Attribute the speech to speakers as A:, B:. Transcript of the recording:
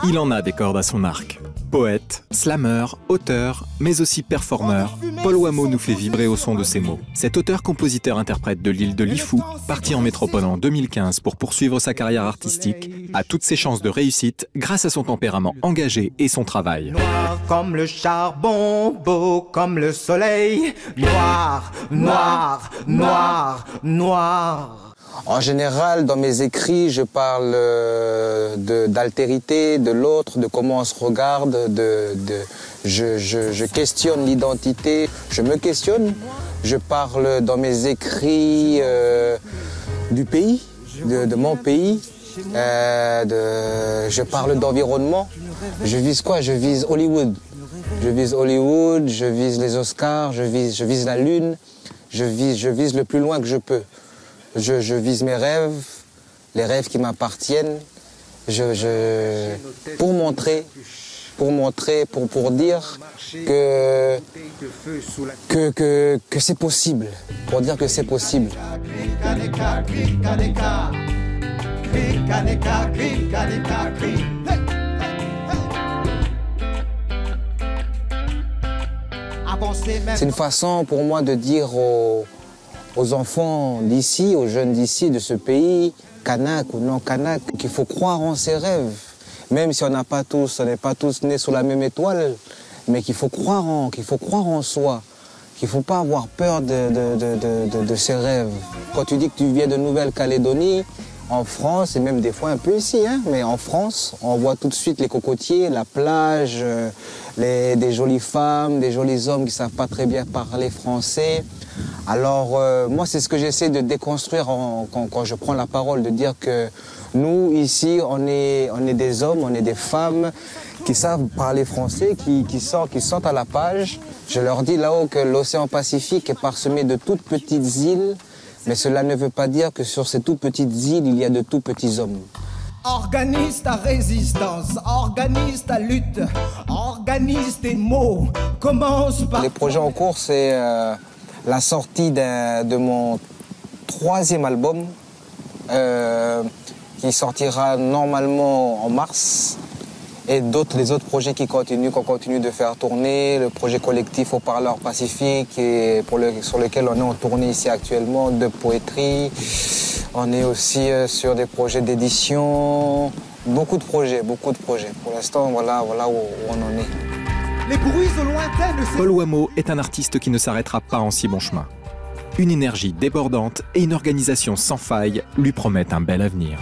A: Il en a des cordes à son arc. Poète, slammer, auteur, mais aussi performeur, Paul Wamo nous fait vibrer au son de ses mots. Cet auteur-compositeur-interprète de l'île de Lifou, parti en métropole en 2015 pour poursuivre sa carrière artistique, a toutes ses chances de réussite grâce à son tempérament engagé et son travail.
B: Noir comme le charbon, beau comme le soleil, noir, noir, noir, noir.
C: En général, dans mes écrits, je parle d'altérité, de l'autre, de comment on se regarde, je questionne l'identité, je me questionne. Je parle dans mes écrits du pays, de mon pays. Je parle d'environnement. Je vise quoi? Je vise Hollywood. Je vise Hollywood, je vise les Oscars, je vise la Lune. Je vise le plus loin que je peux. Je vise mes rêves, les rêves qui m'appartiennent, pour montrer, pour dire que c'est possible, pour dire que c'est possible. C'est une façon pour moi de dire aux enfants d'ici, aux jeunes d'ici, de ce pays, kanak ou non kanak, qu'il faut croire en ses rêves. Même si on n'est pas tous nés sous la même étoile, mais qu'il faut croire en soi, qu'il ne faut pas avoir peur de ses rêves. Quand tu dis que tu viens de Nouvelle-Calédonie, en France, et même des fois un peu ici, hein, mais en France, on voit tout de suite les cocotiers, la plage, des jolies femmes, des jolis hommes qui ne savent pas très bien parler français. Alors, moi, c'est ce que j'essaie de déconstruire quand je prends la parole, de dire que nous, ici, on est des hommes, on est des femmes qui savent parler français, qui sortent à la page. Je leur dis là-haut que l'océan Pacifique est parsemé de toutes petites îles, mais cela ne veut pas dire que sur ces toutes petites îles, il y a de tout petits hommes.
B: Organise ta résistance, organise ta lutte, organise tes mots, commence par...
C: Les projets en cours, c'est la sortie de mon 3e album, qui sortira normalement en mars. Et les autres projets qu'on continue de faire tourner, le projet collectif Au Parleur Pacifique, sur lequel on est en tournée ici actuellement, de poétrie. On est aussi sur des projets d'édition, beaucoup de projets. Pour l'instant, voilà où on en est.
B: Les bruits au lointain ne...
A: Paul Wamo est un artiste qui ne s'arrêtera pas en si bon chemin. Une énergie débordante et une organisation sans faille lui promettent un bel avenir.